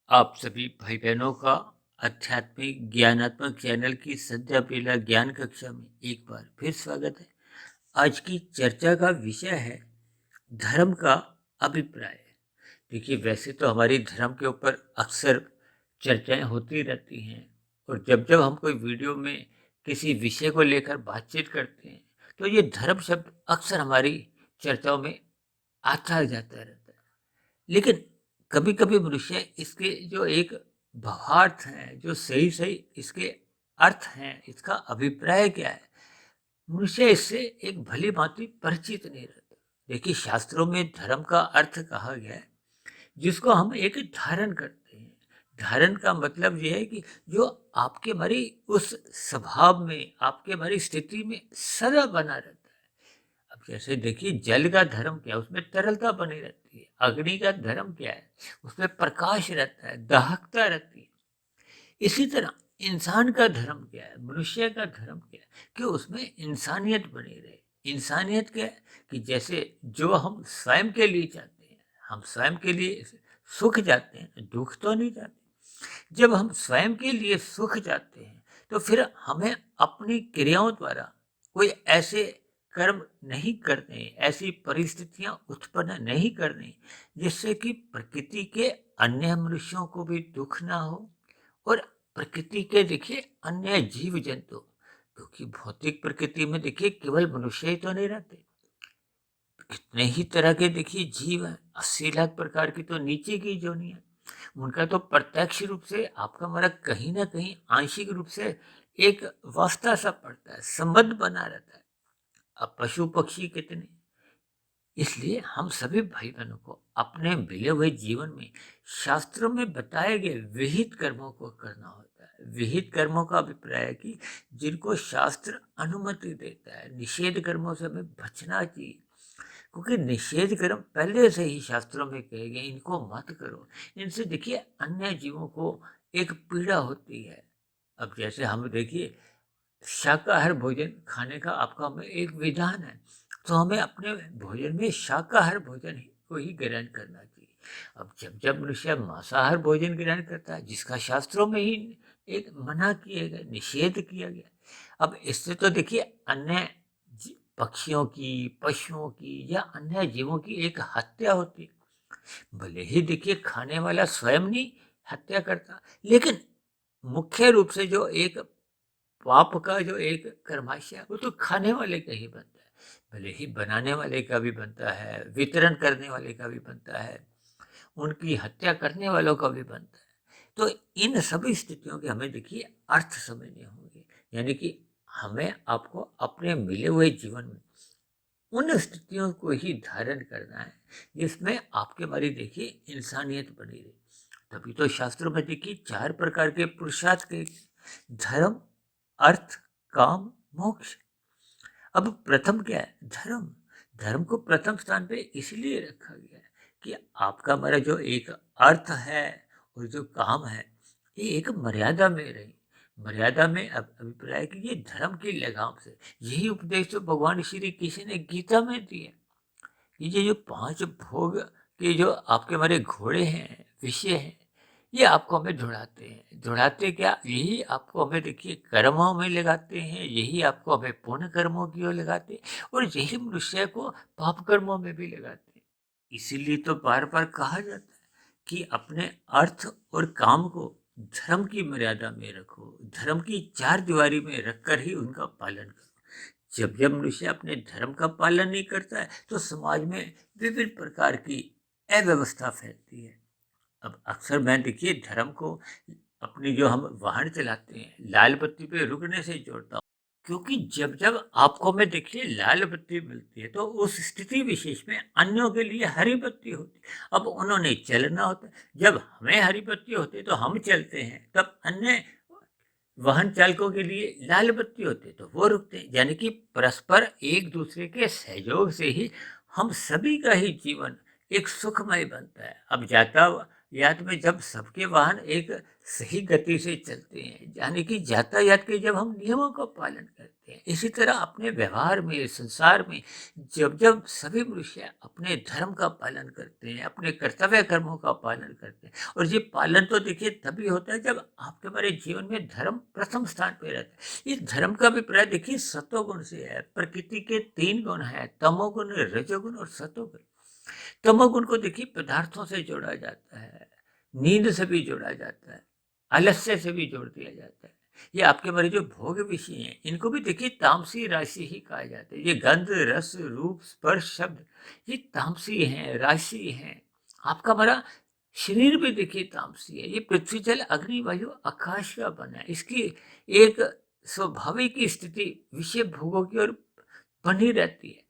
आप सभी भाई बहनों का आध्यात्मिक ज्ञानात्मक चैनल की संध्या बेला ज्ञान कक्षा में एक बार फिर स्वागत है। आज की चर्चा का विषय है धर्म का अभिप्राय। देखिए, वैसे तो हमारी धर्म के ऊपर अक्सर चर्चाएं होती रहती हैं, और जब जब हम कोई वीडियो में किसी विषय को लेकर बातचीत करते हैं तो ये धर्म शब्द अक्सर हमारी चर्चाओं में आता जाता रहता है। लेकिन कभी-कभी मनुष्य इसके जो एक भावार्थ है, जो सही-सही इसके अर्थ हैं, इसका अभिप्राय क्या है, मनुष्य इससे एक भली-भांति परिचित नहीं रहता। देखिए, शास्त्रों में धर्म का अर्थ कहा गया है, जिसको हम एक धारण करते हैं। धारण का मतलब ये है कि जो आपके हमारी उस स्वभाव में, आपके हमारी स्थिति में सदा बना रहता है। अब जैसे देखिए, जल का धर्म क्या है, उसमें तरलता बनी रहती है। अग्नि का धर्म क्या है, उसमें प्रकाश रहता है, दाहकता रहती है। इसी तरह इंसान का धर्म क्या है, मनुष्य का धर्म क्या है, कि उसमें इंसानियत बनी रहे। इंसानियत क्या है कि जैसे जो हम स्वयं के लिए चाहते हैं, हम स्वयं के लिए सुख चाहते हैं, दुख तो नहीं चाहते। जब हम स्वयं के लिए सुख चाहते हैं तो फिर हमें अपनी क्रियाओं द्वारा कोई ऐसे कर्म नहीं करने, ऐसी परिस्थितियां उत्पन्न नहीं करनी जिससे कि प्रकृति के अन्य मनुष्यों को भी दुख ना हो, और प्रकृति के देखिए अन्य जीव जंतु, क्योंकि भौतिक प्रकृति में देखिए केवल मनुष्य ही तो नहीं रहते, कितने ही तरह के देखिए जीव हैं। 80 लाख प्रकार की तो नीचे की जोनी है। उनका तो प्रत्यक्ष रूप से आपका हमारा कहीं ना कहीं आंशिक रूप से एक वास्ता सा पड़ता है, संबंध बना रहता है। अब पशु पक्षी कितने, इसलिए हम सभी भाई बहनों को अपने मिले हुए जीवन में शास्त्रों में बताए गए विहित कर्मों को करना होता है। विहित कर्मों का अभिप्राय है कि जिनको शास्त्र अनुमति देता है, निषेध कर्मों से हमें बचना चाहिए, क्योंकि निषेध कर्म पहले से ही शास्त्रों में कहे गए, इनको मत करो। इनसे देखिए अन्य जीवों को एक पीड़ा होती है। अब जैसे हम देखिए, शाकाहार भोजन खाने का आपका हमें एक विधान है, तो हमें अपने भोजन में शाकाहार भोजन को ही ग्रहण करना चाहिए। अब जब जब मनुष्य मांसाहार भोजन ग्रहण करता है, जिसका शास्त्रों में ही एक मना किया गया, निषेध किया गया, अब इससे तो देखिए अन्य पक्षियों की, पशुओं की या अन्य जीवों की एक हत्या होती है। भले ही देखिए खाने वाला स्वयं नहीं हत्या करता, लेकिन मुख्य रूप से जो एक पाप का जो एक कर्माशय है, वो तो खाने वाले का ही बनता है। भले ही बनाने वाले का भी बनता है, वितरण करने वाले का भी बनता है, उनकी हत्या करने वालों का भी बनता है। तो इन सभी स्थितियों के हमें देखिए अर्थ समझने होंगे, यानी कि हमें आपको अपने मिले हुए जीवन में उन स्थितियों को ही धारण करना है जिसमें आपके बारे देखिए इंसानियत बनी रहे। तभी तो शास्त्रों में देखिए 4 प्रकार के पुरुषार्थ के, धर्म, अर्थ, काम, मोक्ष। अब प्रथम क्या है, धर्म। धर्म को प्रथम स्थान पे इसलिए रखा गया है कि आपका हमारा जो एक अर्थ है और जो काम है, ये एक मर्यादा में रहे। मर्यादा में अभिप्राय कि ये धर्म की लगाम से, यही उपदेश तो भगवान श्री कृष्ण ने गीता में दिए। ये जो 5 भोग के जो आपके हमारे घोड़े हैं, विषय हैं, ये आपको हमें दौड़ाते हैं। दौड़ाते क्या, यही आपको हमें देखिए कर्मों में लगाते हैं, यही आपको हमें पुण्य कर्मों की ओर लगाते हैं, और यही मनुष्य को पाप कर्मों में भी लगाते हैं। इसीलिए तो बार बार कहा जाता है कि अपने अर्थ और काम को धर्म की मर्यादा में रखो, धर्म की 4 दीवारी में रखकर ही उनका पालन करो। जब जब मनुष्य अपने धर्म का पालन नहीं करता है तो समाज में विभिन्न प्रकार की अव्यवस्था फैलती है। अब अक्सर मैं देखिए धर्म को अपनी जो हम वाहन चलाते हैं, लाल बत्ती पे रुकने से जोड़ता हूँ, क्योंकि जब जब आपको में देखिए लाल बत्ती मिलती है तो उस स्थिति विशेष में अन्यों के लिए हरी बत्ती होती है। अब उन्होंने चलना होता है, जब हमें हरी बत्ती होती है तो हम चलते हैं, तब अन्य वाहन चालकों के लिए लाल बत्ती होती है तो वो रुकते हैं। यानी कि परस्पर एक दूसरे के सहयोग से ही हम सभी का ही जीवन एक सुखमय बनता है। अब यातायात में जब सबके वाहन एक सही गति से चलते हैं, यानी कि यातायात के जब हम नियमों का पालन करते हैं, इसी तरह अपने व्यवहार में, संसार में जब जब सभी मनुष्य अपने धर्म का पालन करते हैं, अपने कर्तव्य कर्मों का पालन करते हैं, और ये पालन तो देखिए तभी होता है जब आपके हमारे जीवन में धर्म प्रथम स्थान पे रहता है। इस धर्म का अभिप्राय देखिए सत्वगुण से है। प्रकृति के 3 गुण हैं, तमोगुण, रजोगुण और सत्वगुण। तमोगुण को देखिए पदार्थों से जोड़ा जाता है, नींद से भी जोड़ा जाता है, आलस्य से भी जोड़ दिया जाता है। ये आपके हमारे जो भोग विषय हैं, इनको भी देखिए तामसी राशि ही कहा जाता है। ये गंध, रस, रूप, स्पर्श, शब्द, ये तामसी हैं, राशि हैं। आपका हमारा शरीर भी देखिए तामसी है। ये पृथ्वी, जल, अग्नि, वायु, आकाश का बना है। इसकी एक स्वाभाविक स्थिति विषय भोगों की ओर बनी रहती है।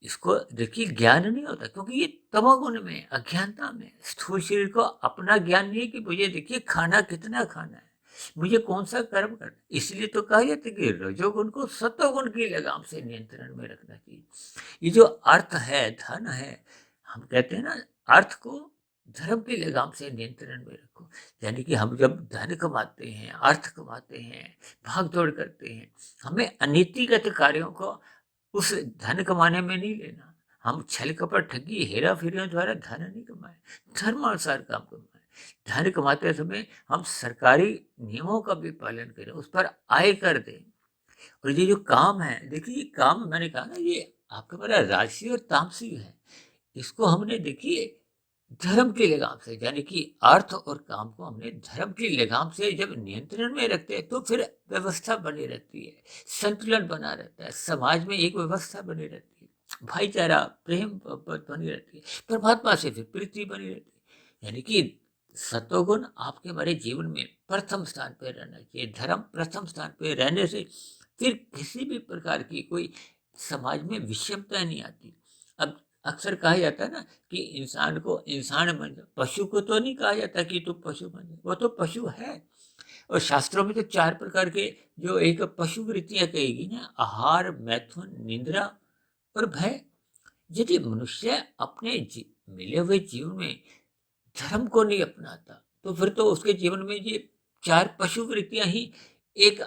इसको देखिए ज्ञान नहीं होता, क्योंकि ये तमोगुण में, अज्ञानता में। स्थूल शरीर को अपना ज्ञान नहीं है कि मुझे देखिए खाना कितना खाना है, मुझे कौन सा कर्म करना है। इसलिए तो कहा जाता है कि रजोगुण को सत्वगुण की लगाम से नियंत्रण में रखना चाहिए। ये जो अर्थ है, धन है, हम कहते हैं ना, अर्थ को धर्म की लगाम से नियंत्रण में रखो। यानी कि हम जब धन कमाते हैं, अर्थ कमाते हैं, भाग दौड़ करते हैं, हमें अनीतिगत कार्यों को उस धन कमाने में नहीं लेना। हम छल कपट, ठगी, हेरा फेरियों द्वारा धन नहीं कमाए, धर्मानुसार काम कमाए। धन कमाते समय हम सरकारी नियमों का भी पालन करें, उस पर आय कर दें। और ये जो काम है, देखिए ये काम मैंने कहा ना, ये आपका बड़ा राशि और तामसी है। इसको हमने देखिए धर्म की लगाम से, यानी कि अर्थ और काम को हमने धर्म की लगाम से जब नियंत्रण में रखते हैं, तो फिर व्यवस्था बनी रहती है, संतुलन बना रहता है, समाज में एक व्यवस्था बनी रहती है, भाईचारा, प्रेम बनी रहती है, परमात्मा से फिर प्रीति बनी रहती है। यानी कि सत्वगुण आपके हमारे जीवन में प्रथम स्थान पर रहना चाहिए। धर्म प्रथम स्थान पर रहने से फिर किसी भी प्रकार की कोई समाज में विषमता नहीं आती। अब अक्सर कहा जाता है ना कि इंसान को इंसान बन जाओ, पशु को तो नहीं कहा जाता कि तू पशु बन जाओ, वो तो पशु है। और शास्त्रों में तो 4 प्रकार के जो एक पशु वृत्तियां कहेगी ना, आहार, मैथुन, निंद्रा और भय। यदि मनुष्य अपने मिले हुए जीवन में धर्म को नहीं अपनाता, तो फिर तो उसके जीवन में ये 4 पशु वृत्तियां ही एक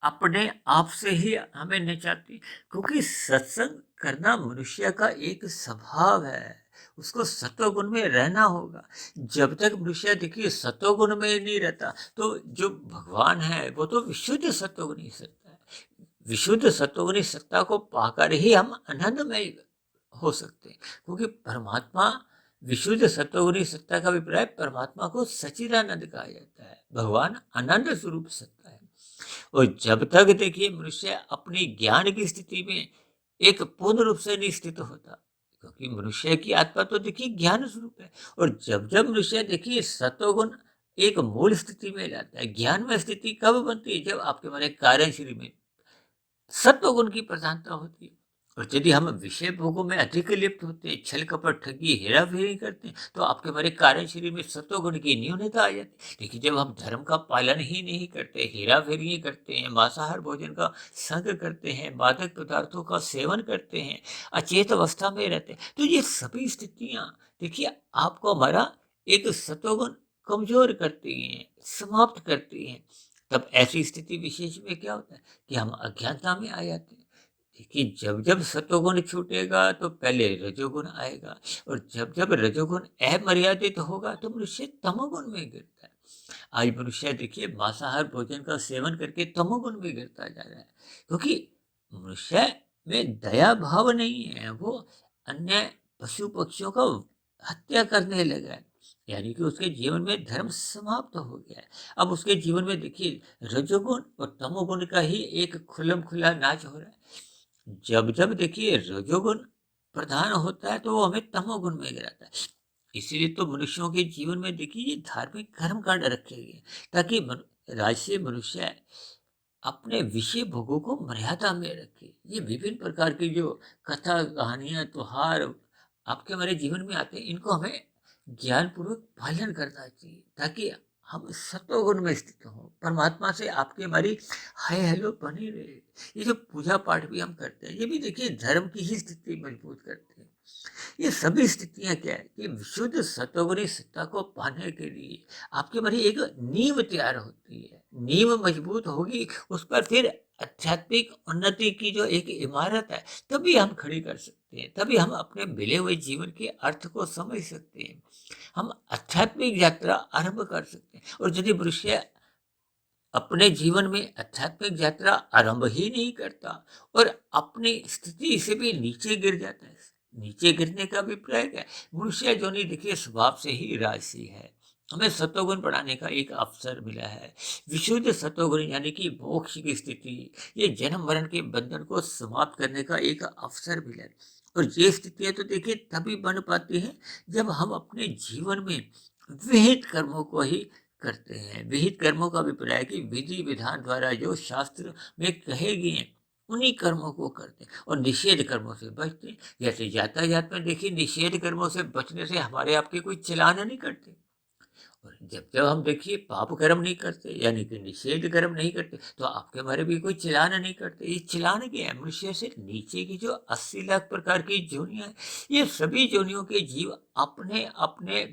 अपने आप से ही हमें नचाती। क्योंकि सत्संग करना मनुष्य का एक स्वभाव है, उसको सत्वगुण में रहना होगा। जब तक मनुष्य देखिए सत्वगुण में नहीं रहता, तो जो भगवान है वो तो विशुद्ध सत्वगुणी सत्ता है। विशुद्ध सत्वगुणी सत्ता को पाकर ही हम आनंदमय हो सकते हैं। क्योंकि परमात्मा, विशुद्ध सत्वगुणी सत्ता का अभिप्राय, परमात्मा को सच्चिदानंद कहा जाता है। भगवान आनंद स्वरूप सत्ता है। और जब तक देखिए मनुष्य अपनी ज्ञान की स्थिति में एक पूर्ण रूप से नहीं स्थित होता, क्योंकि मनुष्य की आत्मा तो देखिए ज्ञान स्वरूप है। और जब जब मनुष्य देखिए सत्वगुण एक मूल स्थिति में लाता है, ज्ञान में स्थिति कब बनती है? जब आपके हमारे कार्य शरीर में सत्वगुण की प्रधानता होती है। और यदि हम विषय भोगों में अधिक लिप्त होते हैं, छल कपट, ठगी, हेरा फेरी करते हैं, तो आपके हमारे कार्य शरीर में सत्वगुण की न्यूनता आ जाती है। लेकिन जब हम धर्म का पालन ही नहीं करते, हेरा फेरी करते हैं, मांसाहार भोजन का संग करते हैं, मादक पदार्थों का सेवन करते हैं, अचेत अवस्था में रहते हैं, तो ये सभी स्थितियां देखिए आपको हमारा एक सत्वगुण कमजोर करती हैं, समाप्त करती हैं। तब ऐसी स्थिति विशेष में क्या होता है कि हम अज्ञानता में आ जाते हैं। देखिए जब जब सत्वगुण छूटेगा तो पहले रजोगुण आएगा, और जब जब रजोगुण अमर्यादित होगा तो मनुष्य तमोगुण में गिरता है। आज मनुष्य देखिए मांसाहार भोजन का सेवन करके तमोगुण में गिरता जा रहा है, क्योंकि मनुष्य में दया भाव नहीं है। वो अन्य पशु पक्षियों का हत्या करने लगा है, यानी कि उसके जीवन में धर्म समाप्त हो गया है। अब उसके जीवन में देखिए रजोगुण और तमोगुण का ही एक खुल्लम खुल्ला नाच हो रहा है। जब जब देखिए रजोगुण प्रधान होता है तो वो हमें तमोगुण में गिराता है। इसीलिए तो मनुष्यों के जीवन में देखिए ये धार्मिक कर्म कांड रखे गए, ताकि राजसी मनुष्य अपने विषय भोगों को मर्यादा में रखे। ये विभिन्न प्रकार की जो कथा, कहानियां, त्योहार आपके हमारे जीवन में आते हैं, इनको हमें ज्ञानपूर्वक पालन करना चाहिए, ताकि हम सत्वगुण में स्थित हों, परमात्मा से आपकी हमारी हाय हेलो बनी रहे। ये जो पूजा पाठ भी हम करते हैं, ये भी देखिए धर्म की ही स्थिति मजबूत करते हैं। ये सभी स्थितियां क्या है कि विशुद्ध सतोगुणी सत्ता को पाने के लिए आपके मन एक नींव तैयार होती है। नींव मजबूत होगी, उस पर फिर आध्यात्मिक उन्नति की जो एक इमारत है, तभी हम खड़ी कर सकते हैं, तभी हम अपने मिले हुए जीवन के अर्थ को समझ सकते हैं, हम आध्यात्मिक यात्रा आरंभ कर सकते हैं। और यदि मनुष्य अपने जीवन में आध्यात्मिक यात्रा आरंभ ही नहीं करता और अपनी स्थिति से भी नीचे गिर जाता है, नीचे गिरने का अभिप्राय क्या है? मनुष्य जो नहीं, देखिए स्वभाव से ही राजसी है। हमें सतोगुण बढ़ाने का एक अवसर मिला है। विशुद्ध सतोगुण यानी कि मोक्ष की स्थिति, ये जन्म मरण के बंधन को समाप्त करने का एक अवसर मिला है। और ये स्थितियां तो देखिए तभी बन पाती हैं जब हम अपने जीवन में विहित कर्मों को ही करते हैं। विहित कर्मों का अभिप्राय है कि विधि विधान द्वारा जो शास्त्र में कहे गए हैं उन्हीं कर्मों को करते हैं और निषेध कर्मों से बचते हैं। जैसे यातायात में देखिए, निषेध कर्मों से बचने से हमारे आपके कोई चालान नहीं करते। और जब जब हम देखिए पाप कर्म नहीं करते यानी कि निषेध कर्म नहीं करते, तो आपके हमारे भी कोई चालान नहीं करते। ये चालान क्या है? मनुष्य से नीचे की जो 80 लाख प्रकार की जोनियां हैं, ये सभी जोनियों के जीव अपने अपने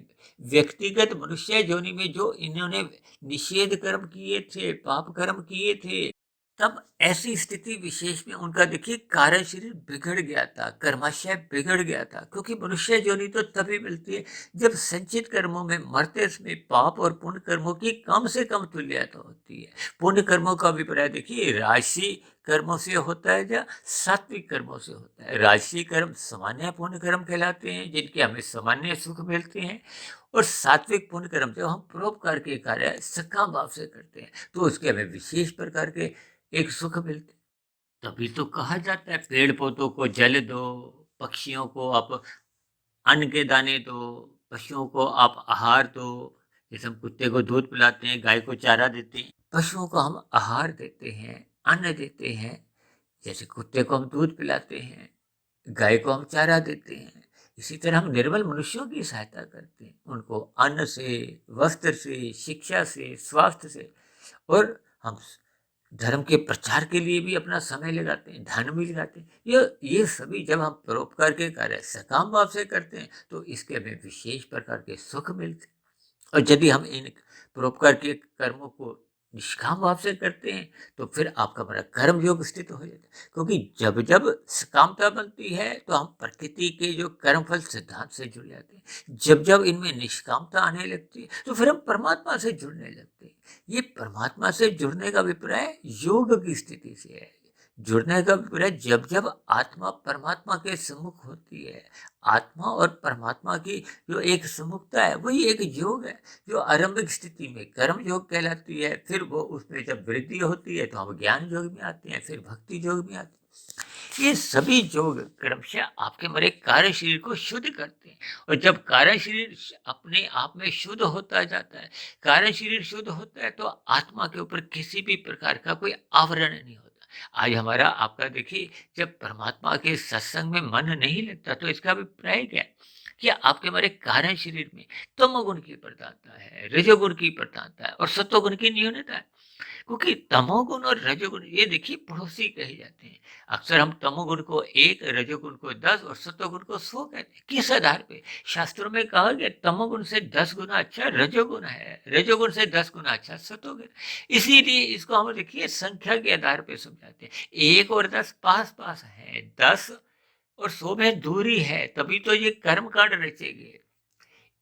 व्यक्तिगत मनुष्य जोनि में जो इन्होंने निषेध कर्म किए थे, पाप कर्म किए थे, तब ऐसी स्थिति विशेष में उनका देखिए कार्य शरीर बिगड़ गया था, कर्माशय बिगड़ गया था। क्योंकि मनुष्य जोनि तो तभी मिलती है जब संचित कर्मों में मरते समय पाप और पुण्य कर्मों की कम से कम तुल्यता होती है। पुण्य कर्मों का अभिप्राय देखिए राशि कर्मों से होता है या सात्विक कर्मों से होता है। राशि कर्म सामान्य पुण्य कर्म कहलाते हैं, जिनके हमें सामान्य सुख मिलते हैं। और सात्विक पुण्य कर्म जब हम परोपकार के कार्य सकाम भाव से करते हैं, तो उसके हमें विशेष प्रकार के एक सुख मिलते। तभी तो कहा जाता है पेड़ पौधों को जल दो, पक्षियों को आप अन्न के दाने दो, पशुओं को आप आहार दो। जैसे हम कुत्ते को दूध पिलाते हैं, गाय को चारा देते हैं, पशुओं को हम आहार देते हैं, अन्न देते हैं। जैसे कुत्ते को हम दूध पिलाते हैं, गाय को हम चारा देते हैं, इसी तरह हम निर्बल मनुष्यों की सहायता करते हैं, उनको अन्न से, वस्त्र से, शिक्षा से, स्वास्थ्य से। और हम धर्म के प्रचार के लिए भी अपना समय लगाते हैं, धन भी लगाते हैं। ये सभी जब हम परोपकार के कार्य सकाम भाव से करते हैं, तो इसके हमें विशेष प्रकार के सुख मिलते हैं। और यदि हम इन परोपकार के कर्मों को निष्काम भाव से करते हैं, तो फिर आपका बड़ा कर्म योग स्थित हो जाता है। क्योंकि जब जब सकामता बनती है, तो हम प्रकृति के जो कर्मफल सिद्धांत से जुड़ जाते हैं। जब जब इनमें निष्कामता आने लगती है, तो फिर हम परमात्मा से जुड़ने लगते हैं। ये परमात्मा से जुड़ने का अभिप्राय योग की स्थिति से है। जुड़ने का अभिप्राय जब जब आत्मा परमात्मा के सम्मुख होती है, आत्मा और परमात्मा की जो एक सम्मुखता है, वही एक योग है जो आरंभिक स्थिति में कर्म योग कहलाती है। फिर वो उसमें जब वृद्धि होती है, तो हम ज्ञान योग में आते हैं, फिर भक्ति योग में आते हैं। ये सभी योग क्रमशः आपके मरे कार्य शरीर को शुद्ध करते हैं। और जब कार्य शरीर अपने आप में शुद्ध होता जाता है, कार्य शरीर शुद्ध होता है, तो आत्मा के ऊपर किसी भी प्रकार का कोई आवरण नहीं होता। आज हमारा आपका देखिए, जब परमात्मा के सत्संग में मन नहीं लगता, तो इसका अभिप्राय क्या है कि आपके हमारे कार्य शरीर में तमोगुण की प्रधानता है, रजोगुण की प्रधानता है और सत्वगुण की न्यूनता है। क्योंकि तमोगुण और रजोगुण ये देखिए पड़ोसी कहे जाते हैं। अक्सर हम तमोगुण को 1, रजोगुण को 10 और सत्वगुण को 100 कहते हैं। किस आधार पे? शास्त्रों में कहा गया तमोगुण से 10 गुना अच्छा रजोगुण है, रजोगुण से 10 गुना अच्छा सत्वगुण। इसीलिए इसको हम देखिए संख्या के आधार पे समझाते हैं। 1 और 10 पास पास है, 10 और 100 में दूरी है, तभी तो ये कर्म कांड रचेंगे।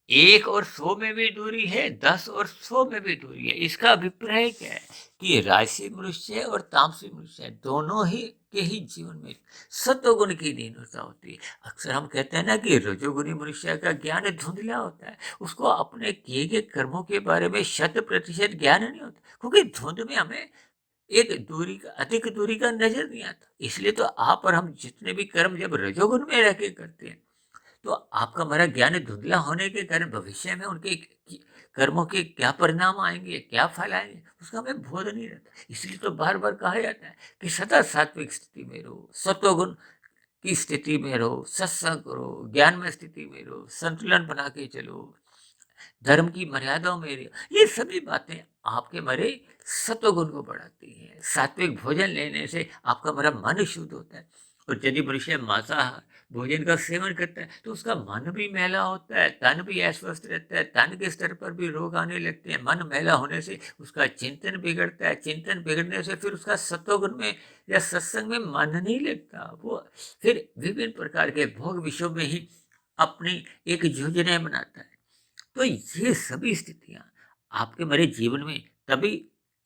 1 और 100 में भी दूरी है, 10 और 100 में भी दूरी है। इसका अभिप्राय क्या है कि राजसी मनुष्य और तामसी मनुष्य दोनों ही के ही जीवन में सत्वगुण की न्यूनता होती है। अक्सर हम कहते हैं ना कि रजोगुणी मनुष्य का ज्ञान धुंधला होता है, उसको अपने किए गए कर्मों के बारे में 100% ज्ञान नहीं होता, क्योंकि धुंध में हमें एक दूरी का, अधिक दूरी का नजर नहीं आता। इसलिए तो आप और हम जितने भी कर्म जब रजोगुण में रह के करते हैं, तो आपका हमारा ज्ञान धुंधला होने के कारण भविष्य में उनके कर्मों के क्या परिणाम आएंगे, क्या फल आएंगे, उसका हमें बोध नहीं रहता। इसलिए तो बार बार कहा जाता है कि सदा सात्विक स्थिति में रहो, सत्वगुण की स्थिति में रहो, सत्संग करो, ज्ञान में स्थिति में रहो, संतुलन बना के चलो, धर्म की मर्यादाओं में रहो। ये सभी बातें आपके मरे सत्वगुण को बढ़ाती हैं। सात्विक भोजन लेने से आपका हमारा मन शुद्ध होता है। और यदि मनुष्य मांसाहार भोजन का सेवन करता है तो उसका मन भी मैला होता है, तन भी अस्वस्थ रहता है, तन के स्तर पर भी रोग आने लगते हैं। मन मैला होने से उसका चिंतन बिगड़ता है, चिंतन बिगड़ने से फिर उसका सत्वगुण में या सत्संग में मन नहीं लगता, वो फिर विभिन्न प्रकार के भोग विषयों में ही अपनी एक योजनाएं बनाता है। तो ये सभी स्थितियां आपके मेरे जीवन में तभी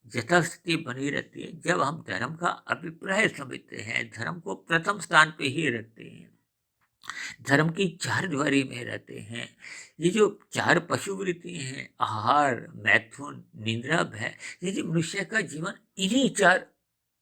यथास्थिति बनी रहती है जब हम धर्म का अभिप्राय समझते हैं, धर्म को प्रथम स्थान पे ही रखते हैं, धर्म की चार द्वारी में रहते हैं। ये जो चार पशुवृत्ति हैं, आहार, मैथुन, निद्रा, भय, ये जो मनुष्य का जीवन इन्हीं चार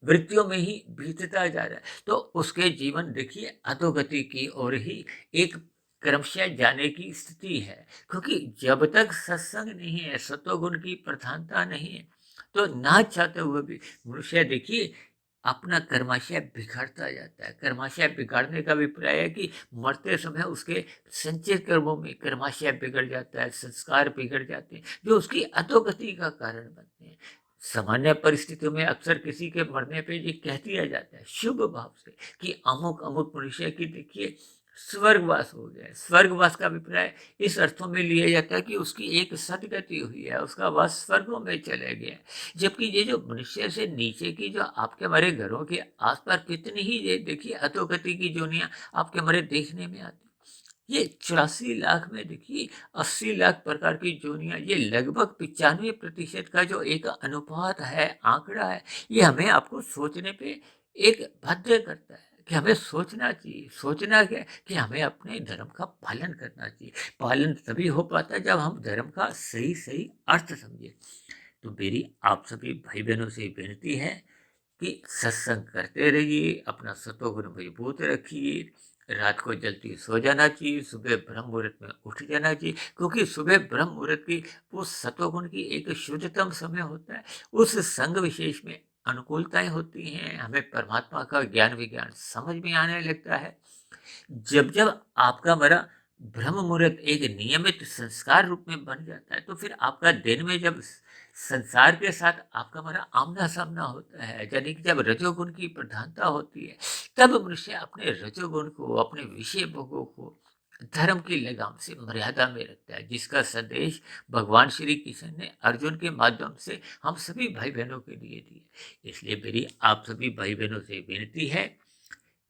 वृत्तियों में ही बीतता जा रहा है, तो उसके जीवन देखिए अधोगति की ओर ही एक क्रमशः जाने की स्थिति है। क्योंकि जब तक सत्संग नहीं है, सत्वगुण की प्रधानता नहीं है, तो ना चाहते हुए भी मनुष्य देखिए अपना कर्माशय बिगाड़ता जाता है। कर्माशय बिगाड़ने का अभिप्राय है कि मरते समय उसके संचित कर्मों में कर्माशय बिगड़ जाता है, संस्कार बिगड़ जाते हैं, जो उसकी अधोगति का कारण बनते हैं। सामान्य परिस्थितियों में अक्सर किसी के मरने पे ये कह दिया जाता है शुभ भाव से कि अमुक अमुक मनुष्य की देखिए स्वर्गवास हो गया है। स्वर्गवास का अभिप्राय इस अर्थों में लिया जाता है कि उसकी एक सदगति हुई है, उसका वास स्वर्गों में चले गया है। जबकि ये जो मनुष्य से नीचे की जो आपके हमारे घरों के आसपास कितनी ही ये देखिए अधोगति की जोनियां आपके हमारे देखने में आती, ये 84 लाख में देखिए 80 लाख प्रकार की जोनियां, ये लगभग 95% का जो एक अनुपात है, आंकड़ा है, ये हमें आपको सोचने पे एक बाध्य करता है कि हमें सोचना चाहिए। सोचना क्या कि हमें अपने धर्म का पालन करना चाहिए। पालन तभी हो पाता है जब हम धर्म का सही सही अर्थ समझे। तो मेरी आप सभी भाई बहनों से विनती है कि सत्संग करते रहिए, अपना सतोगुण मजबूत रखिए, रात को जल्दी सो जाना चाहिए, सुबह ब्रह्म मुहूर्त में उठ जाना चाहिए, क्योंकि सुबह ब्रह्म मुहूर्त की वो सतोगुण की एक शुद्धतम समय होता है। उस संग विशेष में अनुकूलताएं होती हैं, हमें परमात्मा का ज्ञान विज्ञान समझ में आने लगता है। जब जब आपका मेरा ब्रह्म मुहूर्त एक नियमित संस्कार रूप में बन जाता है, तो फिर आपका दिन में जब संसार के साथ आपका मेरा आमना सामना होता है, यानी कि जब रजोगुण की प्रधानता होती है, तब मनुष्य अपने रजोगुण को, अपने विषय भोगों को धर्म की लगाम से मर्यादा में रखता है, जिसका संदेश भगवान श्री कृष्ण ने अर्जुन के माध्यम से हम सभी भाई बहनों के लिए दिए। इसलिए मेरी आप सभी भाई बहनों से विनती है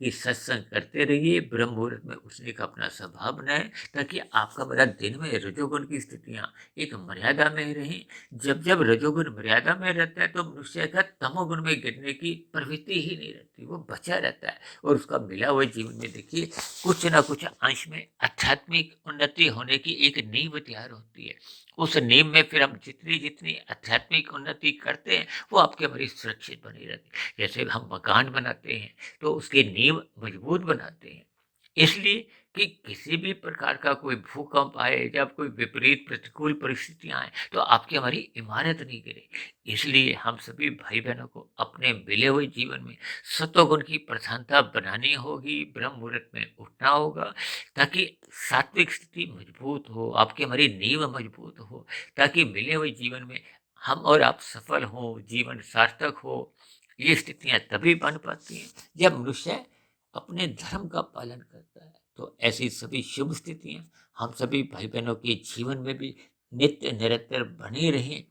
कि सत्संग करते रहिए, ब्रह्म मुहूर्त में उठने का अपना स्वभाव बनाएं, ताकि आपका मेरा दिन में रजोगुण की स्थितियां एक मर्यादा में रहें। जब जब रजोगुण मर्यादा में रहता है तो मनुष्य का तमोगुण में गिरने की प्रवृत्ति ही नहीं रहती, वो बचा रहता है और उसका मिला हुआ जीवन में देखिए कुछ ना कुछ अंश में आध्यात्मिक उन्नति होने की एक नींव तैयार होती है। उस नींव में फिर हम जितनी जितनी आध्यात्मिक उन्नति करते हैं वो आपके हमारी सुरक्षित बनी रहती है। जैसे हम मकान बनाते हैं तो उसकी नींव मजबूत बनाते हैं, इसलिए कि किसी भी प्रकार का कोई भूकंप आए, जब कोई विपरीत प्रतिकूल परिस्थितियां आए, तो आपकी हमारी इमारत नहीं गिरे। इसलिए हम सभी भाई बहनों को अपने मिले हुए जीवन में सत्वगुण की प्रधानता बनानी होगी, ब्रह्म मुहूर्त में उठना होगा, ताकि सात्विक स्थिति मजबूत हो, आपकी हमारी नींव मजबूत हो, ताकि मिले हुए जीवन में हम और आप सफल हों, जीवन सार्थक हो। ये स्थितियां तभी बन पाती हैं जब मनुष्य अपने धर्म का पालन करता है। तो ऐसी सभी शुभ स्थितियां हम सभी भाई बहनों के जीवन में भी नित्य निरंतर बनी रहें।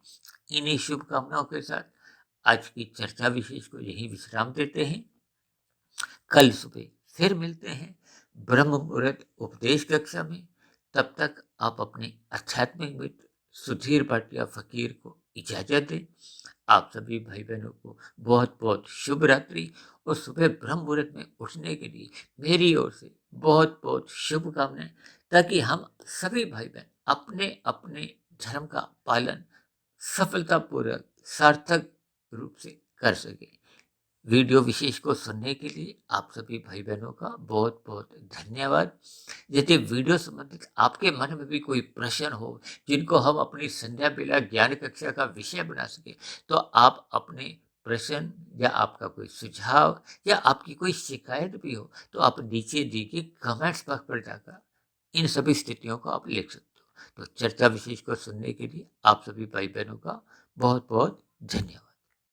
इन्हीं शुभकामनाओं के साथ आज की चर्चा विशेष को यही विश्राम देते हैं। कल सुबह फिर मिलते हैं ब्रह्म मुहूर्त उपदेश कक्षा में। तब तक आप अपने आध्यात्मिक मित्र सुधीर भाटिया फकीर को इजाजत दें। आप सभी भाई बहनों को बहुत बहुत शुभ रात्रि और सुबह ब्रह्म मुहूर्त में उठने के लिए मेरी ओर से बहुत बहुत शुभकामनाएं, ताकि हम सभी भाई बहन अपने अपने धर्म का पालन सफलतापूर्वक सार्थक रूप से कर सके। वीडियो विशेष को सुनने के लिए आप सभी भाई बहनों का बहुत बहुत धन्यवाद। यदि वीडियो संबंधित आपके मन में भी कोई प्रश्न हो जिनको हम अपनी संध्या बेला ज्ञान कक्षा का विषय बना सके, तो आप अपने प्रश्न या आपका कोई सुझाव या आपकी कोई शिकायत भी हो तो आप नीचे दी गई कमेंट्स बॉक्स पर जाकर इन सभी स्थितियों को आप लिख सकते हो। तो चर्चा विशेष को सुनने के लिए आप सभी भाई बहनों का बहुत बहुत धन्यवाद।